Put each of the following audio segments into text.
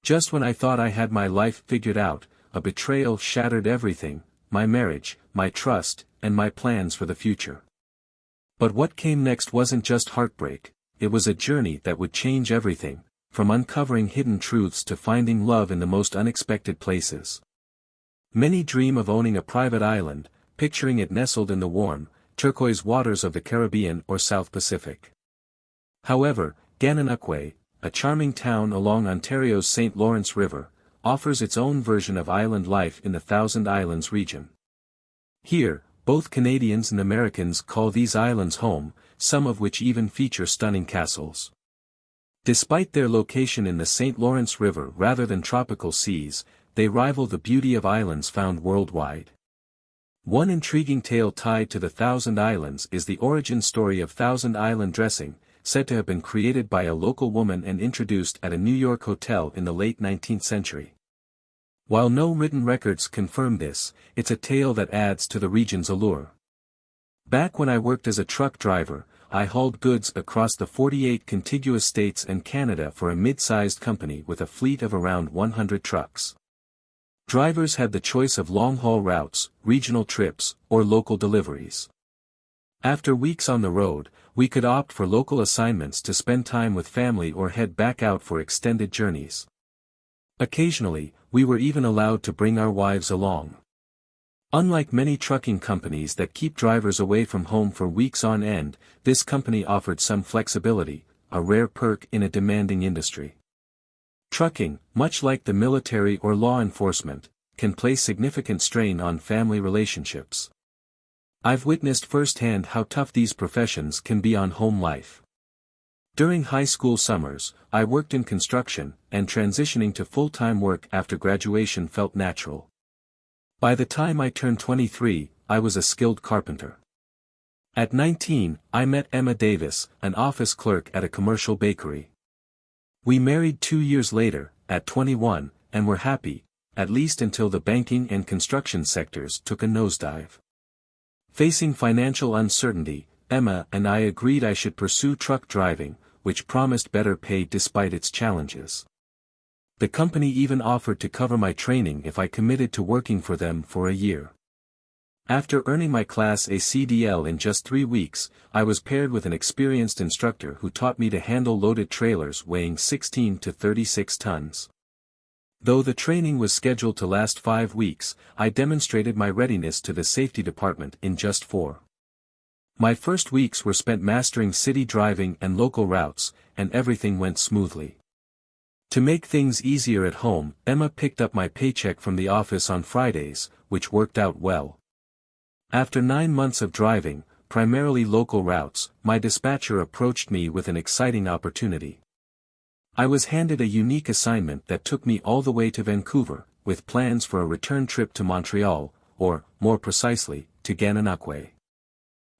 Just when I thought I had my life figured out, a betrayal shattered everything, my marriage, my trust, and my plans for the future. But what came next wasn't just heartbreak, it was a journey that would change everything, from uncovering hidden truths to finding love in the most unexpected places. Many dream of owning a private island, picturing it nestled in the warm, turquoise waters of the Caribbean or South Pacific. However, Gananoque, a charming town along Ontario's St. Lawrence River, offers its own version of island life in the Thousand Islands region. Here, both Canadians and Americans call these islands home, some of which even feature stunning castles. Despite their location in the St. Lawrence River rather than tropical seas, they rival the beauty of islands found worldwide. One intriguing tale tied to the Thousand Islands is the origin story of Thousand Island dressing, said to have been created by a local woman and introduced at a New York hotel in the late 19th century. While no written records confirm this, it's a tale that adds to the region's allure. Back when I worked as a truck driver, I hauled goods across the 48 contiguous states and Canada for a mid-sized company with a fleet of around 100 trucks. Drivers had the choice of long-haul routes, regional trips, or local deliveries. After weeks on the road, we could opt for local assignments to spend time with family or head back out for extended journeys. Occasionally, we were even allowed to bring our wives along. Unlike many trucking companies that keep drivers away from home for weeks on end, this company offered some flexibility, a rare perk in a demanding industry. Trucking, much like the military or law enforcement, can place significant strain on family relationships. I've witnessed firsthand how tough these professions can be on home life. During high school summers, I worked in construction, and transitioning to full-time work after graduation felt natural. By the time I turned 23, I was a skilled carpenter. At 19, I met Emma Davis, an office clerk at a commercial bakery. We married 2 years later, at 21, and were happy, at least until the banking and construction sectors took a nosedive. Facing financial uncertainty, Emma and I agreed I should pursue truck driving, which promised better pay despite its challenges. The company even offered to cover my training if I committed to working for them for a year. After earning my Class A CDL in just 3 weeks, I was paired with an experienced instructor who taught me to handle loaded trailers weighing 16 to 36 tons. Though the training was scheduled to last 5 weeks, I demonstrated my readiness to the safety department in just 4. My first weeks were spent mastering city driving and local routes, and everything went smoothly. To make things easier at home, Emma picked up my paycheck from the office on Fridays, which worked out well. After 9 months of driving, primarily local routes, my dispatcher approached me with an exciting opportunity. I was handed a unique assignment that took me all the way to Vancouver, with plans for a return trip to Montreal, or, more precisely, to Gananoque.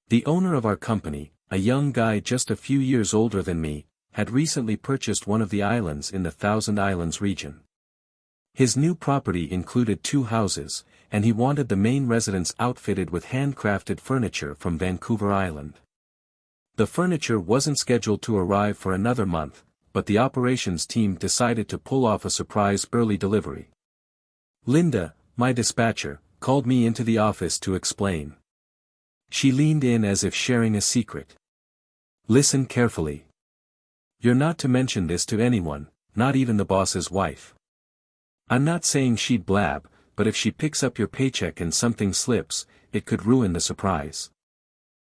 The owner of our company, a young guy just a few years older than me, had recently purchased one of the islands in the Thousand Islands region. His new property included 2 houses, and he wanted the main residence outfitted with handcrafted furniture from Vancouver Island. The furniture wasn't scheduled to arrive for another month, but the operations team decided to pull off a surprise early delivery. Linda, my dispatcher, called me into the office to explain. She leaned in as if sharing a secret. Listen carefully. You're not to mention this to anyone, not even the boss's wife. I'm not saying she'd blab, but if she picks up your paycheck and something slips, it could ruin the surprise.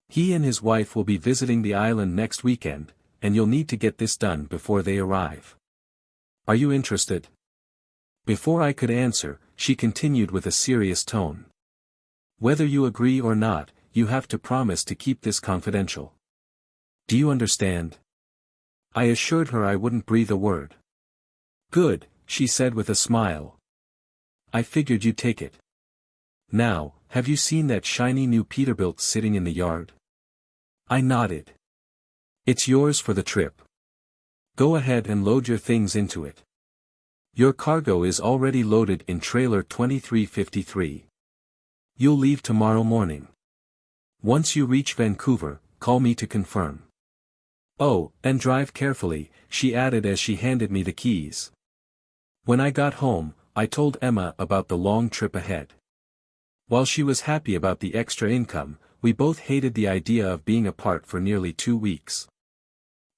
He and his wife will be visiting the island next weekend, and you'll need to get this done before they arrive. Are you interested? Before I could answer, she continued with a serious tone. Whether you agree or not, you have to promise to keep this confidential. Do you understand? I assured her I wouldn't breathe a word. Good, she said with a smile. I figured you'd take it. Now, have you seen that shiny new Peterbilt sitting in the yard? I nodded. It's yours for the trip. Go ahead and load your things into it. Your cargo is already loaded in trailer 2353. You'll leave tomorrow morning. Once you reach Vancouver, call me to confirm. Oh, and drive carefully, she added as she handed me the keys. When I got home, I told Emma about the long trip ahead. While she was happy about the extra income, we both hated the idea of being apart for nearly 2 weeks.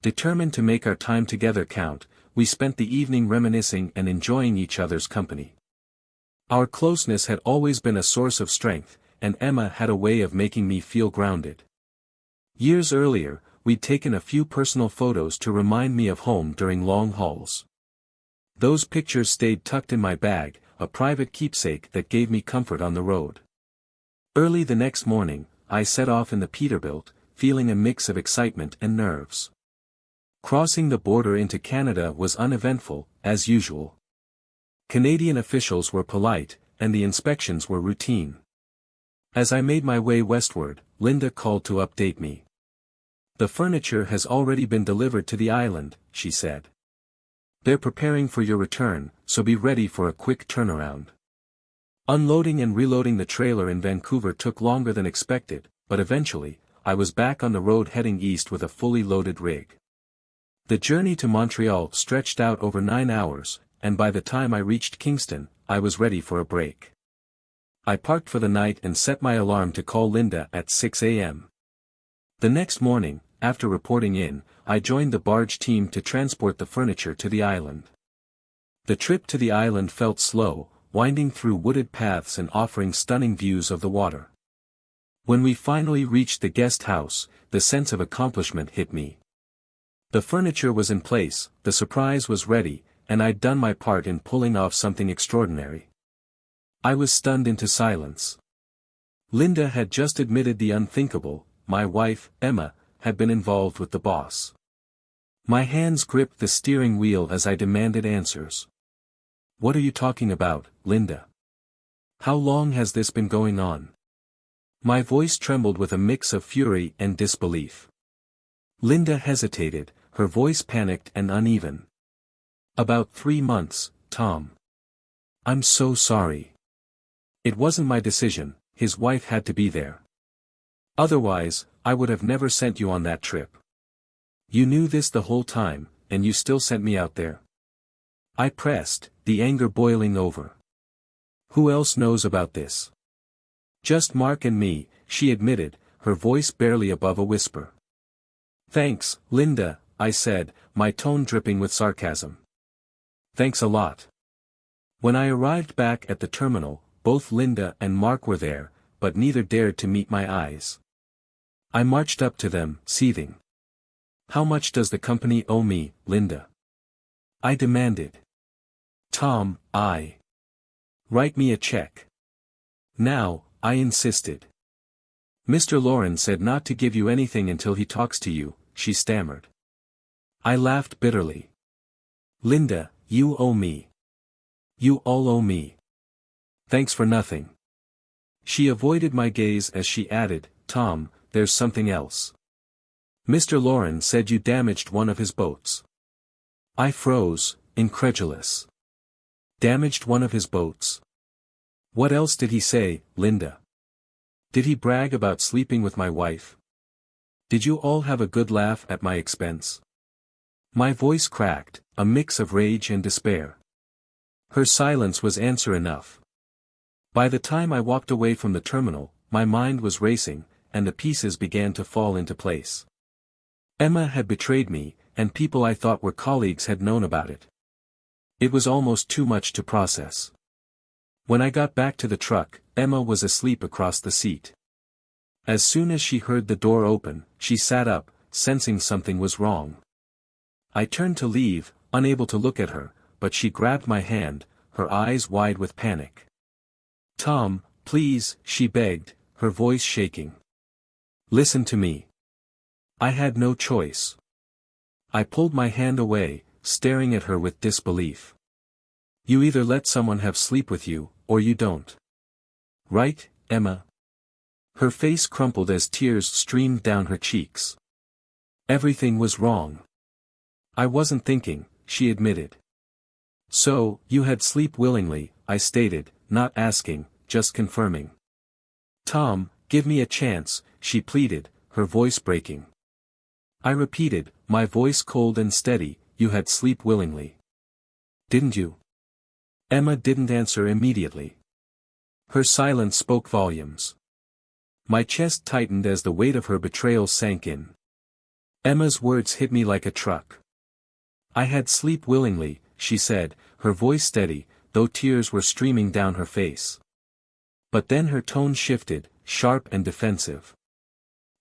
Determined to make our time together count, we spent the evening reminiscing and enjoying each other's company. Our closeness had always been a source of strength, and Emma had a way of making me feel grounded. Years earlier, we'd taken a few personal photos to remind me of home during long hauls. Those pictures stayed tucked in my bag, a private keepsake that gave me comfort on the road. Early the next morning, I set off in the Peterbilt, feeling a mix of excitement and nerves. Crossing the border into Canada was uneventful, as usual. Canadian officials were polite, and the inspections were routine. As I made my way westward, Linda called to update me. "The furniture has already been delivered to the island," she said. "They're preparing for your return, so be ready for a quick turnaround." Unloading and reloading the trailer in Vancouver took longer than expected, but eventually, I was back on the road heading east with a fully loaded rig. The journey to Montreal stretched out over 9 hours, and by the time I reached Kingston, I was ready for a break. I parked for the night and set my alarm to call Linda at 6 a.m. The next morning, after reporting in, I joined the barge team to transport the furniture to the island. The trip to the island felt slow, winding through wooded paths and offering stunning views of the water. When we finally reached the guest house, the sense of accomplishment hit me. The furniture was in place, the surprise was ready, and I'd done my part in pulling off something extraordinary. I was stunned into silence. Linda had just admitted the unthinkable. My wife, Emma, had been involved with the boss. My hands gripped the steering wheel as I demanded answers. "What are you talking about, Linda? How long has this been going on?" My voice trembled with a mix of fury and disbelief. Linda hesitated, her voice panicked and uneven. "About 3 months, Tom. I'm so sorry. It wasn't my decision, his wife had to be there. Otherwise, I would have never sent you on that trip. You knew this the whole time, and you still sent me out there." I pressed, the anger boiling over. "Who else knows about this?" "Just Mark and me," she admitted, her voice barely above a whisper. "Thanks, Linda," I said, my tone dripping with sarcasm. "Thanks a lot." When I arrived back at the terminal, both Linda and Mark were there, but neither dared to meet my eyes. I marched up to them, seething. "How much does the company owe me, Linda?" I demanded. "Tom, write me a check. Now," I insisted. "Mr. Lauren said not to give you anything until he talks to you," she stammered. I laughed bitterly. "Linda, you owe me. You all owe me. Thanks for nothing." She avoided my gaze as she added, "Tom, there's something else. Mr. Lauren said you damaged one of his boats." I froze, incredulous. Damaged one of his boats? What else did he say, Linda? Did he brag about sleeping with my wife? Did you all have a good laugh at my expense? My voice cracked, a mix of rage and despair. Her silence was answer enough. By the time I walked away from the terminal, my mind was racing, and the pieces began to fall into place. Emma had betrayed me, and people I thought were colleagues had known about it. It was almost too much to process. When I got back to the truck, Emma was asleep across the seat. As soon as she heard the door open, she sat up, sensing something was wrong. I turned to leave, unable to look at her, but she grabbed my hand, her eyes wide with panic. "Tom, please," she begged, her voice shaking. "Listen to me." I had no choice. I pulled my hand away, staring at her with disbelief. "You either let someone have sleep with you, or you don't. Right, Emma?" Her face crumpled as tears streamed down her cheeks. Everything was wrong. "I wasn't thinking," she admitted. "So, you had sleep willingly," I stated, not asking, just confirming. "Tom, give me a chance," she pleaded, her voice breaking. I repeated, my voice cold and steady, "You had sleep willingly. Didn't you?" Emma didn't answer immediately. Her silence spoke volumes. My chest tightened as the weight of her betrayal sank in. Emma's words hit me like a truck. I had sleep willingly, she said, her voice steady, though tears were streaming down her face. But then her tone shifted, sharp and defensive.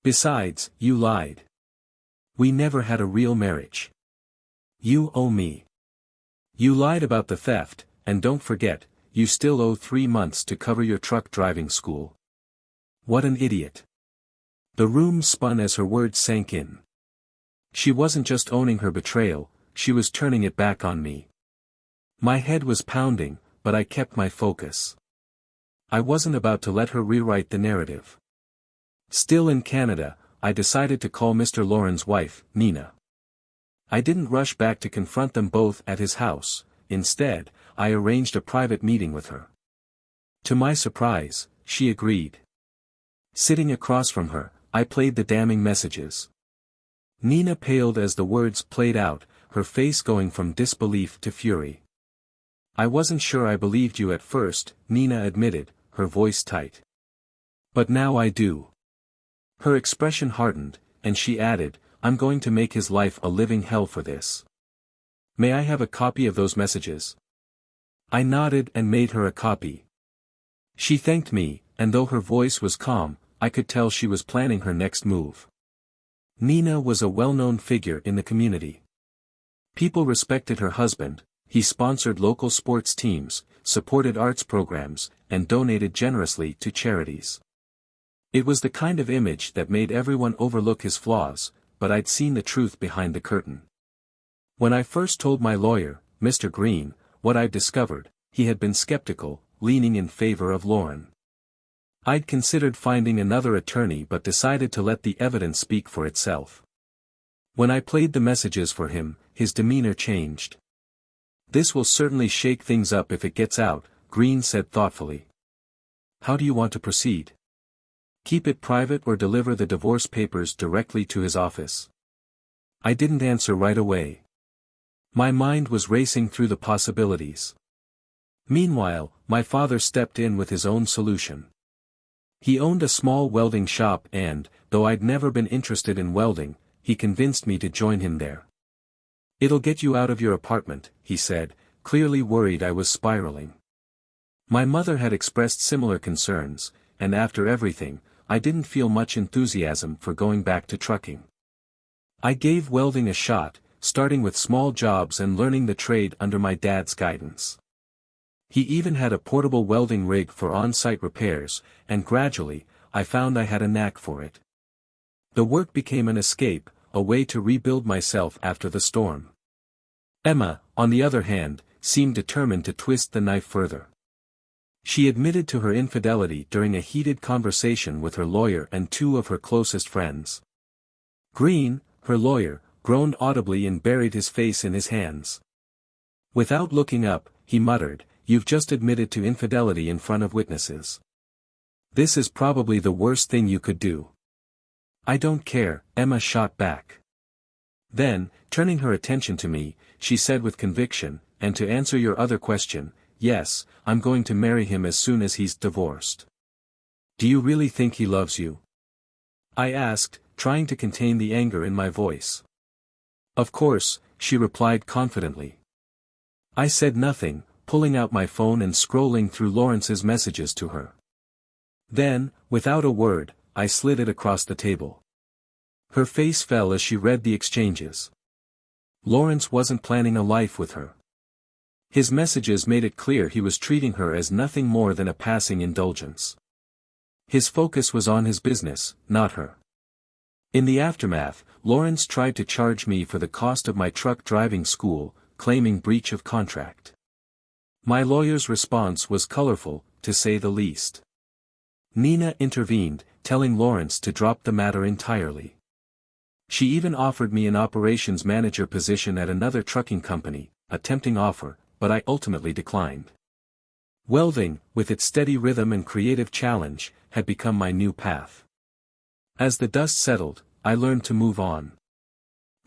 Besides, you lied. We never had a real marriage. You owe me. You lied about the theft, and don't forget, you still owe 3 months to cover your truck driving school. What an idiot. The room spun as her words sank in. She wasn't just owning her betrayal, she was turning it back on me. My head was pounding, but I kept my focus. I wasn't about to let her rewrite the narrative. Still in Canada, I decided to call Mr. Lauren's wife, Nina. I didn't rush back to confront them both at his house. Instead, I arranged a private meeting with her. To my surprise, she agreed. Sitting across from her, I played the damning messages. Nina paled as the words played out, her face going from disbelief to fury. I wasn't sure I believed you at first, Nina admitted, her voice tight. But now I do. Her expression hardened, and she added, I'm going to make his life a living hell for this. May I have a copy of those messages? I nodded and made her a copy. She thanked me, and though her voice was calm, I could tell she was planning her next move. Nina was a well-known figure in the community. People respected her husband, he sponsored local sports teams, supported arts programs, and donated generously to charities. It was the kind of image that made everyone overlook his flaws, but I'd seen the truth behind the curtain. When I first told my lawyer, Mr. Green, what I'd discovered, he had been skeptical, leaning in favor of Lauren. I'd considered finding another attorney but decided to let the evidence speak for itself. When I played the messages for him, his demeanor changed. This will certainly shake things up if it gets out, Green said thoughtfully. How do you want to proceed? Keep it private or deliver the divorce papers directly to his office? I didn't answer right away. My mind was racing through the possibilities. Meanwhile, my father stepped in with his own solution. He owned a small welding shop and, though I'd never been interested in welding, he convinced me to join him there. It'll get you out of your apartment, he said, clearly worried I was spiraling. My mother had expressed similar concerns, and after everything, I didn't feel much enthusiasm for going back to trucking. I gave welding a shot, starting with small jobs and learning the trade under my dad's guidance. He even had a portable welding rig for on-site repairs, and gradually, I found I had a knack for it. The work became an escape, a way to rebuild myself after the storm. Emma, on the other hand, seemed determined to twist the knife further. She admitted to her infidelity during a heated conversation with her lawyer and 2 of her closest friends. Green, her lawyer, groaned audibly and buried his face in his hands. Without looking up, he muttered, "You've just admitted to infidelity in front of witnesses. This is probably the worst thing you could do." "I don't care," Emma shot back. Then, turning her attention to me, she said with conviction, "And to answer your other question, yes, I'm going to marry him as soon as he's divorced." "Do you really think he loves you?" I asked, trying to contain the anger in my voice. "Of course," she replied confidently. I said nothing, pulling out my phone and scrolling through Lawrence's messages to her. Then, without a word, I slid it across the table. Her face fell as she read the exchanges. Lawrence wasn't planning a life with her. His messages made it clear he was treating her as nothing more than a passing indulgence. His focus was on his business, not her. In the aftermath, Lawrence tried to charge me for the cost of my truck driving school, claiming breach of contract. My lawyer's response was colorful, to say the least. Nina intervened, telling Lawrence to drop the matter entirely. She even offered me an operations manager position at another trucking company, a tempting offer, but I ultimately declined. Welding, with its steady rhythm and creative challenge, had become my new path. As the dust settled, I learned to move on.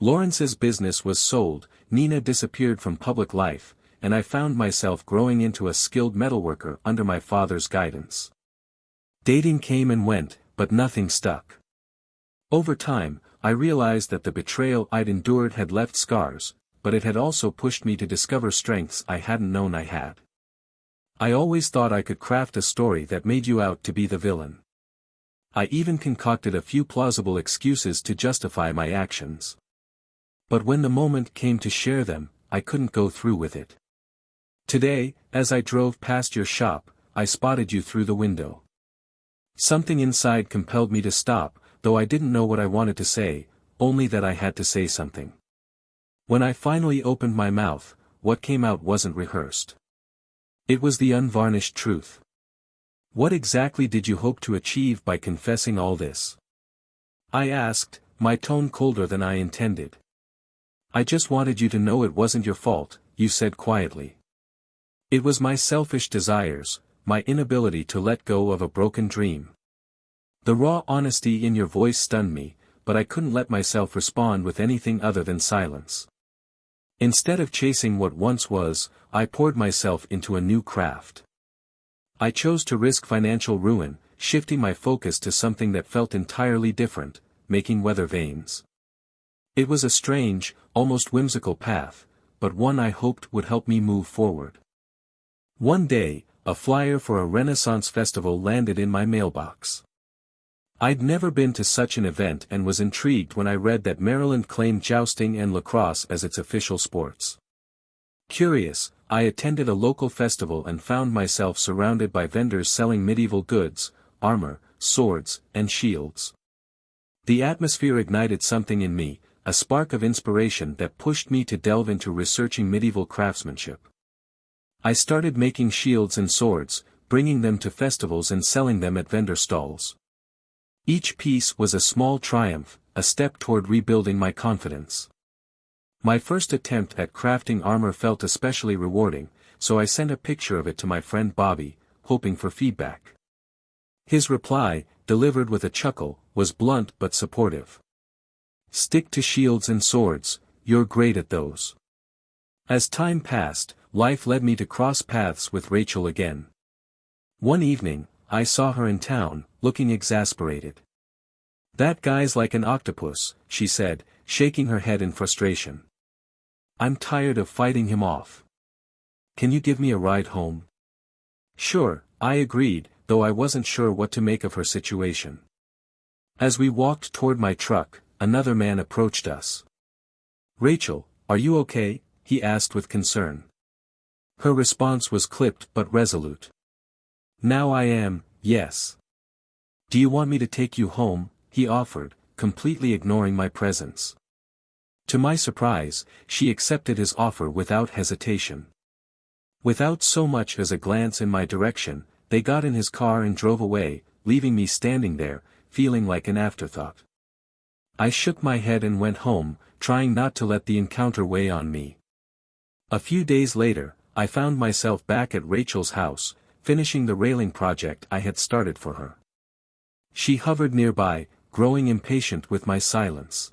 Lawrence's business was sold, Nina disappeared from public life, and I found myself growing into a skilled metalworker under my father's guidance. Dating came and went, but nothing stuck. Over time, I realized that the betrayal I'd endured had left scars, but it had also pushed me to discover strengths I hadn't known I had. I always thought I could craft a story that made you out to be the villain. I even concocted a few plausible excuses to justify my actions. But when the moment came to share them, I couldn't go through with it. Today, as I drove past your shop, I spotted you through the window. Something inside compelled me to stop, though I didn't know what I wanted to say, only that I had to say something. When I finally opened my mouth, what came out wasn't rehearsed. It was the unvarnished truth. What exactly did you hope to achieve by confessing all this? I asked, my tone colder than I intended. I just wanted you to know it wasn't your fault, you said quietly. It was my selfish desires, my inability to let go of a broken dream. The raw honesty in your voice stunned me, but I couldn't let myself respond with anything other than silence. Instead of chasing what once was, I poured myself into a new craft. I chose to risk financial ruin, shifting my focus to something that felt entirely different, making weather vanes. It was a strange, almost whimsical path, but one I hoped would help me move forward. One day, a flyer for a Renaissance festival landed in my mailbox. I'd never been to such an event and was intrigued when I read that Maryland claimed jousting and lacrosse as its official sports. Curious, I attended a local festival and found myself surrounded by vendors selling medieval goods, armor, swords, and shields. The atmosphere ignited something in me, a spark of inspiration that pushed me to delve into researching medieval craftsmanship. I started making shields and swords, bringing them to festivals and selling them at vendor stalls. Each piece was a small triumph, a step toward rebuilding my confidence. My first attempt at crafting armor felt especially rewarding, so I sent a picture of it to my friend Bobby, hoping for feedback. His reply, delivered with a chuckle, was blunt but supportive. "Stick to shields and swords, you're great at those." As time passed, life led me to cross paths with Rachel again. One evening, I saw her in town, looking exasperated. "That guy's like an octopus," she said, shaking her head in frustration. "I'm tired of fighting him off. Can you give me a ride home?" "Sure," I agreed, though I wasn't sure what to make of her situation. As we walked toward my truck, another man approached us. "Rachel, are you okay?" he asked with concern. Her response was clipped but resolute. "Now I am, yes." "Do you want me to take you home?" he offered, completely ignoring my presence. To my surprise, she accepted his offer without hesitation. Without so much as a glance in my direction, they got in his car and drove away, leaving me standing there, feeling like an afterthought. I shook my head and went home, trying not to let the encounter weigh on me. A few days later, I found myself back at Rachel's house, finishing the railing project I had started for her. She hovered nearby, growing impatient with my silence.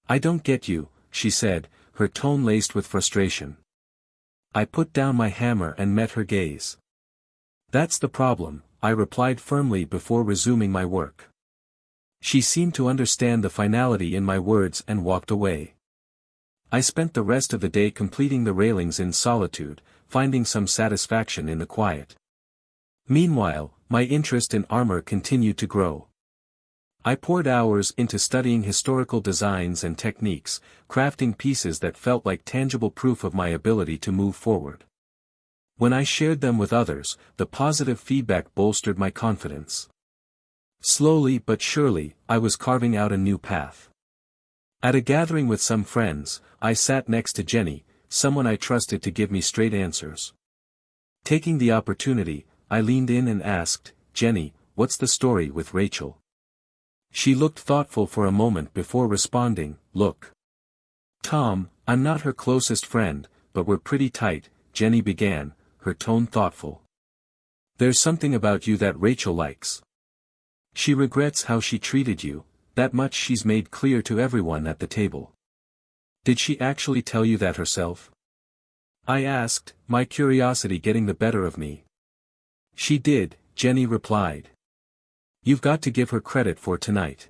"I don't get you," she said, her tone laced with frustration. I put down my hammer and met her gaze. "That's the problem," I replied firmly before resuming my work. She seemed to understand the finality in my words and walked away. I spent the rest of the day completing the railings in solitude, finding some satisfaction in the quiet. Meanwhile, my interest in armor continued to grow. I poured hours into studying historical designs and techniques, crafting pieces that felt like tangible proof of my ability to move forward. When I shared them with others, the positive feedback bolstered my confidence. Slowly but surely, I was carving out a new path. At a gathering with some friends, I sat next to Jenny, someone I trusted to give me straight answers. Taking the opportunity, I leaned in and asked, "Jenny, what's the story with Rachel?" She looked thoughtful for a moment before responding, "Look, Tom, I'm not her closest friend, but we're pretty tight," Jenny began, her tone thoughtful. "There's something about you that Rachel likes. She regrets how she treated you, that much she's made clear to everyone at the table." "Did she actually tell you that herself?" I asked, my curiosity getting the better of me. She did, Jenny replied. You've got to give her credit for tonight.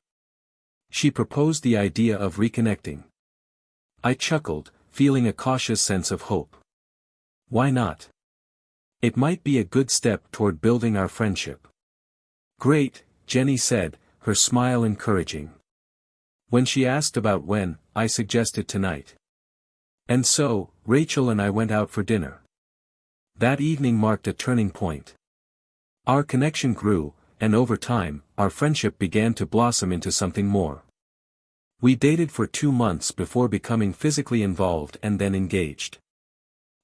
She proposed the idea of reconnecting. I chuckled, feeling a cautious sense of hope. Why not? It might be a good step toward building our friendship. Great, Jenny said, her smile encouraging. When she asked about when, I suggested tonight. And so, Rachel and I went out for dinner. That evening marked a turning point. Our connection grew, and over time, our friendship began to blossom into something more. We dated for 2 months before becoming physically involved and then engaged.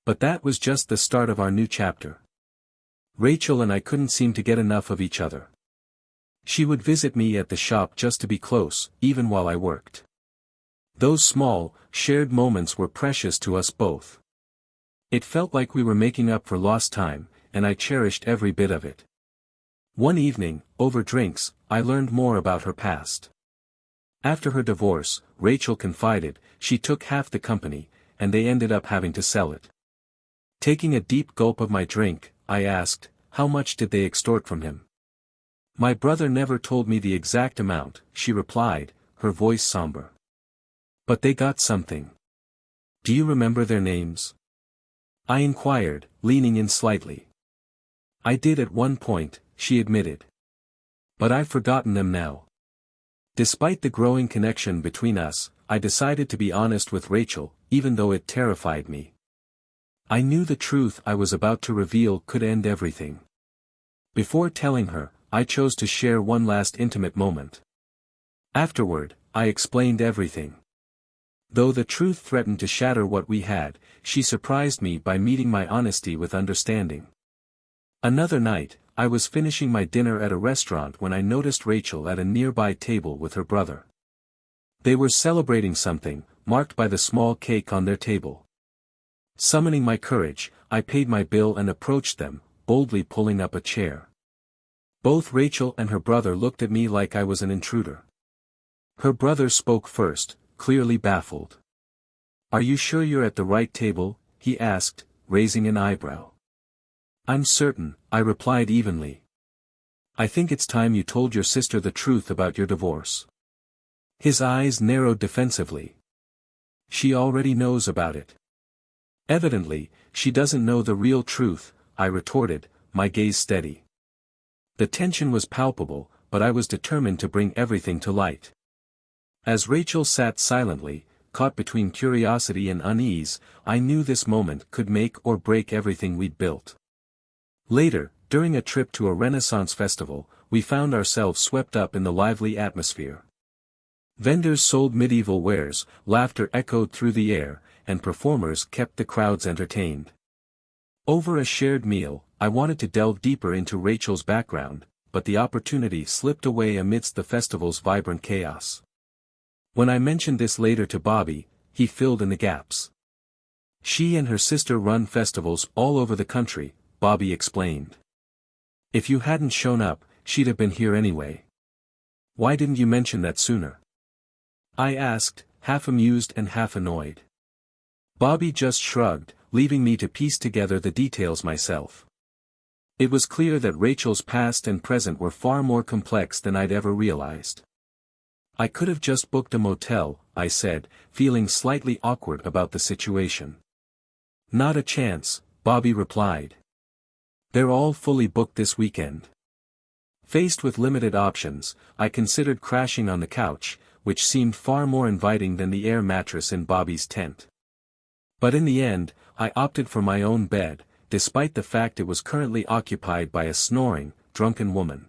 But that was just the start of our new chapter. Rachel and I couldn't seem to get enough of each other. She would visit me at the shop just to be close, even while I worked. Those small, shared moments were precious to us both. It felt like we were making up for lost time, and I cherished every bit of it. One evening, over drinks, I learned more about her past. After her divorce, Rachel confided, she took half the company, and they ended up having to sell it. Taking a deep gulp of my drink, I asked, how much did they extort from him? My brother never told me the exact amount, she replied, her voice somber. But they got something. Do you remember their names? I inquired, leaning in slightly. I did at one point, she admitted. But I've forgotten them now. Despite the growing connection between us, I decided to be honest with Rachel, even though it terrified me. I knew the truth I was about to reveal could end everything. Before telling her, I chose to share one last intimate moment. Afterward, I explained everything. Though the truth threatened to shatter what we had, she surprised me by meeting my honesty with understanding. Another night, I was finishing my dinner at a restaurant when I noticed Rachel at a nearby table with her brother. They were celebrating something, marked by the small cake on their table. Summoning my courage, I paid my bill and approached them, boldly pulling up a chair. Both Rachel and her brother looked at me like I was an intruder. Her brother spoke first, clearly baffled. Are you sure you're at the right table? He asked, raising an eyebrow. I'm certain, I replied evenly. I think it's time you told your sister the truth about your divorce. His eyes narrowed defensively. She already knows about it. Evidently, she doesn't know the real truth, I retorted, my gaze steady. The tension was palpable, but I was determined to bring everything to light. As Rachel sat silently, caught between curiosity and unease, I knew this moment could make or break everything we'd built. Later, during a trip to a Renaissance festival, we found ourselves swept up in the lively atmosphere. Vendors sold medieval wares, laughter echoed through the air, and performers kept the crowds entertained. Over a shared meal, I wanted to delve deeper into Rachel's background, but the opportunity slipped away amidst the festival's vibrant chaos. When I mentioned this later to Bobby, he filled in the gaps. She and her sister run festivals all over the country, Bobby explained. If you hadn't shown up, she'd have been here anyway. Why didn't you mention that sooner? I asked, half amused and half annoyed. Bobby just shrugged, leaving me to piece together the details myself. It was clear that Rachel's past and present were far more complex than I'd ever realized. I could have just booked a motel, I said, feeling slightly awkward about the situation. Not a chance, Bobby replied. They're all fully booked this weekend. Faced with limited options, I considered crashing on the couch, which seemed far more inviting than the air mattress in Bobby's tent. But in the end, I opted for my own bed, despite the fact it was currently occupied by a snoring, drunken woman.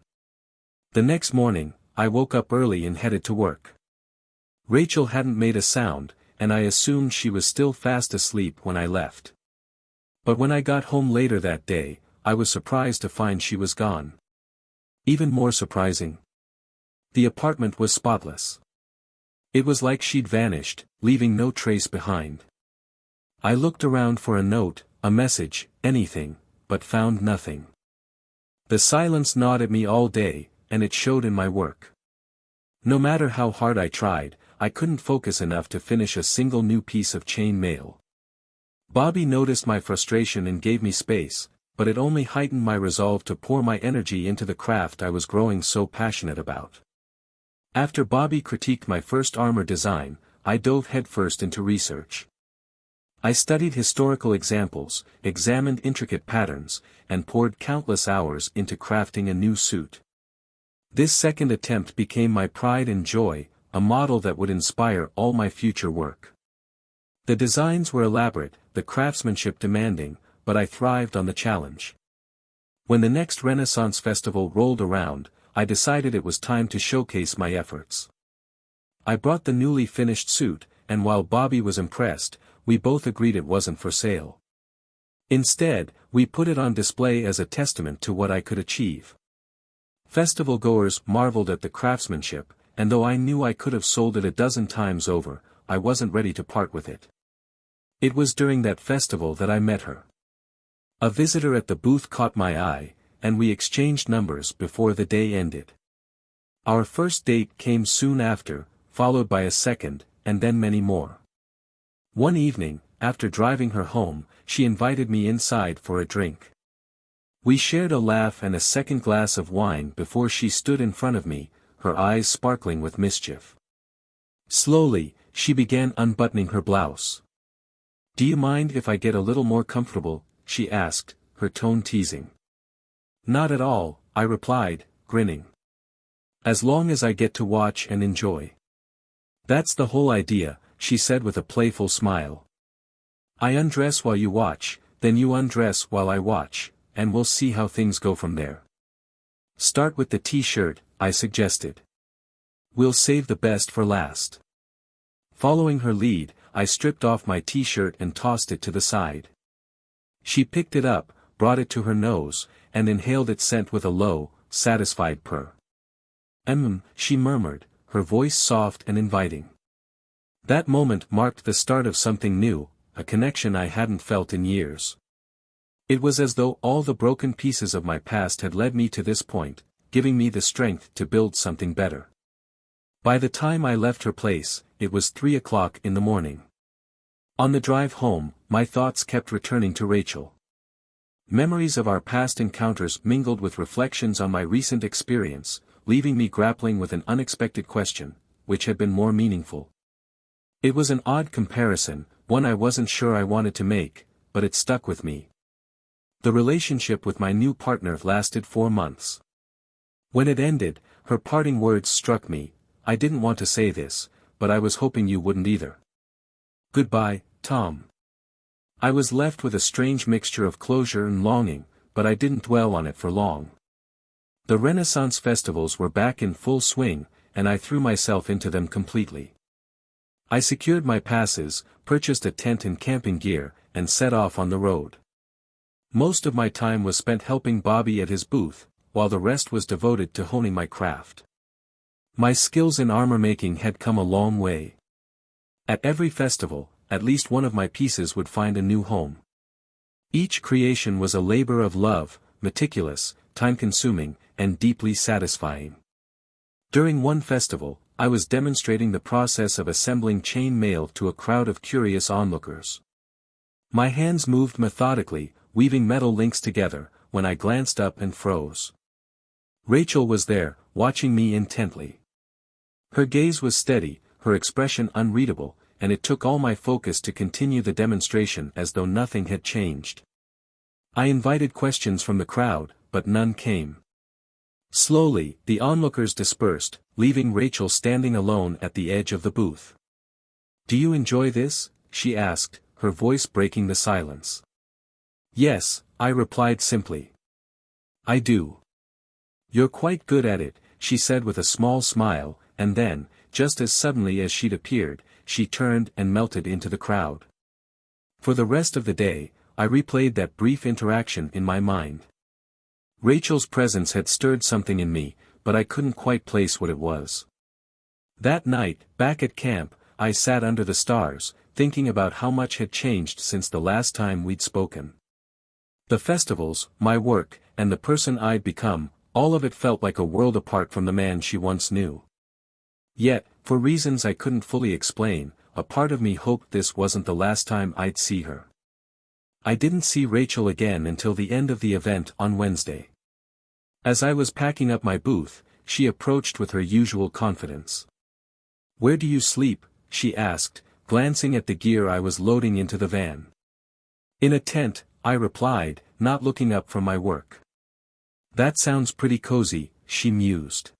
The next morning, I woke up early and headed to work. Rachel hadn't made a sound, and I assumed she was still fast asleep when I left. But when I got home later that day, I was surprised to find she was gone. Even more surprising. The apartment was spotless. It was like she'd vanished, leaving no trace behind. I looked around for a note, a message, anything, but found nothing. The silence gnawed at me all day, and it showed in my work. No matter how hard I tried, I couldn't focus enough to finish a single new piece of chain mail. Bobby noticed my frustration and gave me space, but it only heightened my resolve to pour my energy into the craft I was growing so passionate about. After Bobby critiqued my first armor design, I dove headfirst into research. I studied historical examples, examined intricate patterns, and poured countless hours into crafting a new suit. This second attempt became my pride and joy, a model that would inspire all my future work. The designs were elaborate, the craftsmanship demanding, but I thrived on the challenge. When the next Renaissance festival rolled around, I decided it was time to showcase my efforts. I brought the newly finished suit, and while Bobby was impressed, we both agreed it wasn't for sale. Instead, we put it on display as a testament to what I could achieve. Festival goers marveled at the craftsmanship, and though I knew I could have sold it a dozen times over, I wasn't ready to part with it. It was during that festival that I met her. A visitor at the booth caught my eye, and we exchanged numbers before the day ended. Our first date came soon after, followed by a second, and then many more. One evening, after driving her home, she invited me inside for a drink. We shared a laugh and a second glass of wine before she stood in front of me, her eyes sparkling with mischief. Slowly, she began unbuttoning her blouse. "Do you mind if I get a little more comfortable?" she asked, her tone teasing. "Not at all," I replied, grinning. "As long as I get to watch and enjoy." "That's the whole idea," she said with a playful smile. "I undress while you watch, then you undress while I watch, and we'll see how things go from there." "Start with the t-shirt," I suggested. "We'll save the best for last." Following her lead, I stripped off my t-shirt and tossed it to the side. She picked it up, brought it to her nose, and inhaled its scent with a low, satisfied purr. She murmured, her voice soft and inviting. That moment marked the start of something new, a connection I hadn't felt in years. It was as though all the broken pieces of my past had led me to this point, giving me the strength to build something better. By the time I left her place, it was 3 o'clock in the morning. On the drive home, my thoughts kept returning to Rachel. Memories of our past encounters mingled with reflections on my recent experience, leaving me grappling with an unexpected question, which had been more meaningful. It was an odd comparison, one I wasn't sure I wanted to make, but it stuck with me. The relationship with my new partner lasted 4 months. When it ended, her parting words struck me. "I didn't want to say this, but I was hoping you wouldn't either. Goodbye, Tom." I was left with a strange mixture of closure and longing, but I didn't dwell on it for long. The Renaissance festivals were back in full swing, and I threw myself into them completely. I secured my passes, purchased a tent and camping gear, and set off on the road. Most of my time was spent helping Bobby at his booth, while the rest was devoted to honing my craft. My skills in armor making had come a long way. At every festival, at least one of my pieces would find a new home. Each creation was a labor of love, meticulous, time-consuming, and deeply satisfying. During one festival, I was demonstrating the process of assembling chain mail to a crowd of curious onlookers. My hands moved methodically, weaving metal links together, when I glanced up and froze. Rachel was there, watching me intently. Her gaze was steady, her expression unreadable, and it took all my focus to continue the demonstration as though nothing had changed. I invited questions from the crowd, but none came. Slowly, the onlookers dispersed, leaving Rachel standing alone at the edge of the booth. "Do you enjoy this?" she asked, her voice breaking the silence. "Yes," I replied simply. "I do." "You're quite good at it," she said with a small smile, and then, just as suddenly as she'd appeared, she turned and melted into the crowd. For the rest of the day, I replayed that brief interaction in my mind. Rachel's presence had stirred something in me, but I couldn't quite place what it was. That night, back at camp, I sat under the stars, thinking about how much had changed since the last time we'd spoken. The festivals, my work, and the person I'd become, all of it felt like a world apart from the man she once knew. Yet, for reasons I couldn't fully explain, a part of me hoped this wasn't the last time I'd see her. I didn't see Rachel again until the end of the event on Wednesday. As I was packing up my booth, she approached with her usual confidence. "Where do you sleep?" she asked, glancing at the gear I was loading into the van. "In a tent," I replied, not looking up from my work. "That sounds pretty cozy," she mused.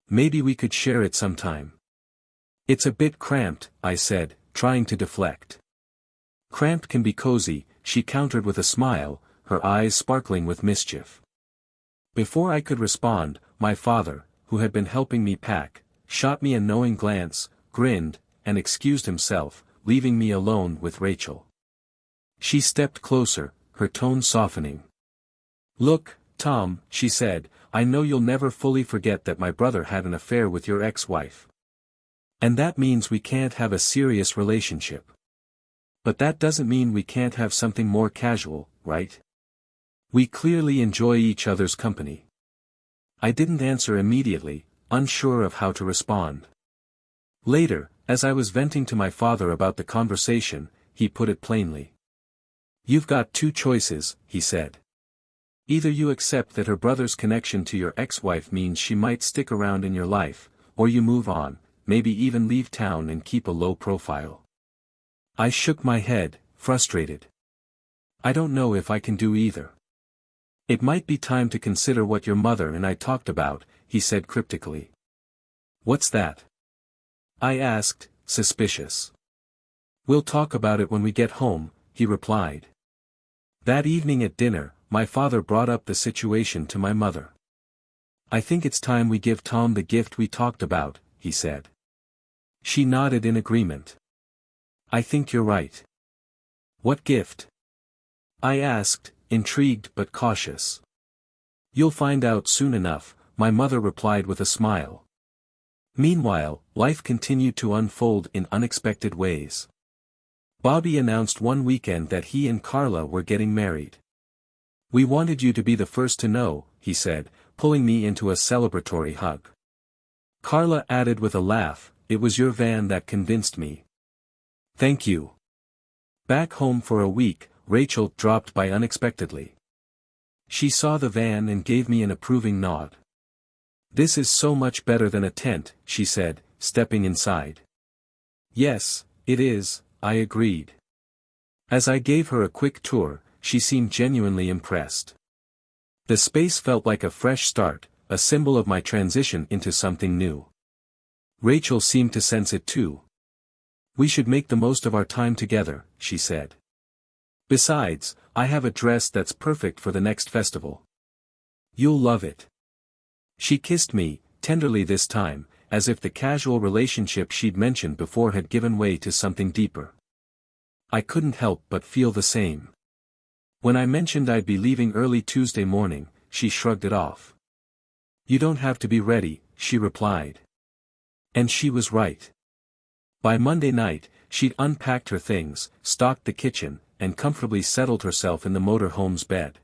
"Maybe we could share it sometime." "It's a bit cramped," I said, trying to deflect. "Cramped can be cozy," she countered with a smile, her eyes sparkling with mischief. Before I could respond, my father, who had been helping me pack, shot me a knowing glance, grinned, and excused himself, leaving me alone with Rachel. She stepped closer, her tone softening. "Look, Tom," she said, "I know you'll never fully forget that my brother had an affair with your ex-wife. And that means we can't have a serious relationship. But that doesn't mean we can't have something more casual, right? We clearly enjoy each other's company." I didn't answer immediately, unsure of how to respond. Later, as I was venting to my father about the conversation, he put it plainly. "You've got two choices," he said. "Either you accept that her brother's connection to your ex-wife means she might stick around in your life, or you move on, maybe even leave town and keep a low profile." I shook my head, frustrated. "I don't know if I can do either." "It might be time to consider what your mother and I talked about," he said cryptically. "What's that?" I asked, suspicious. "We'll talk about it when we get home," he replied. That evening at dinner, my father brought up the situation to my mother. "I think it's time we give Tom the gift we talked about," he said. She nodded in agreement. "I think you're right." "What gift?" I asked, intrigued but cautious. "You'll find out soon enough," my mother replied with a smile. Meanwhile, life continued to unfold in unexpected ways. Bobby announced one weekend that he and Carla were getting married. "We wanted you to be the first to know," he said, pulling me into a celebratory hug. Carla added with a laugh, "It was your van that convinced me." "Thank you." Back home for a week, Rachel dropped by unexpectedly. She saw the van and gave me an approving nod. "This is so much better than a tent," she said, stepping inside. "Yes, it is," I agreed. As I gave her a quick tour, she seemed genuinely impressed. The space felt like a fresh start, a symbol of my transition into something new. Rachel seemed to sense it too. "We should make the most of our time together," she said. "Besides, I have a dress that's perfect for the next festival. You'll love it." She kissed me, tenderly this time, as if the casual relationship she'd mentioned before had given way to something deeper. I couldn't help but feel the same. When I mentioned I'd be leaving early Tuesday morning, she shrugged it off. "You don't have to be ready," she replied. And she was right. By Monday night, she'd unpacked her things, stocked the kitchen, and comfortably settled herself in the motorhome's bed.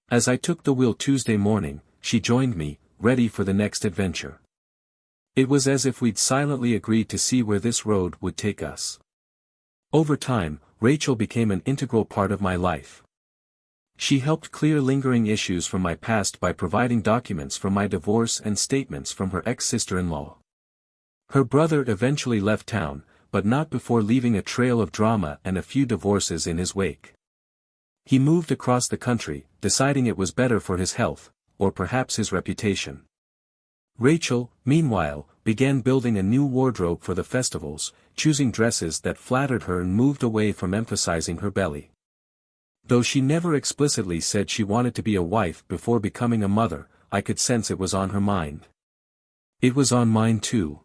As I took the wheel Tuesday morning, she joined me, ready for the next adventure. It was as if we'd silently agreed to see where this road would take us. Over time, Rachel became an integral part of my life. She helped clear lingering issues from my past by providing documents from my divorce and statements from her ex-sister-in-law. Her brother eventually left town, but not before leaving a trail of drama and a few divorces in his wake. He moved across the country, deciding it was better for his health, or perhaps his reputation. Rachel, meanwhile, began building a new wardrobe for the festivals, choosing dresses that flattered her and moved away from emphasizing her belly. Though she never explicitly said she wanted to be a wife before becoming a mother, I could sense it was on her mind. It was on mine too.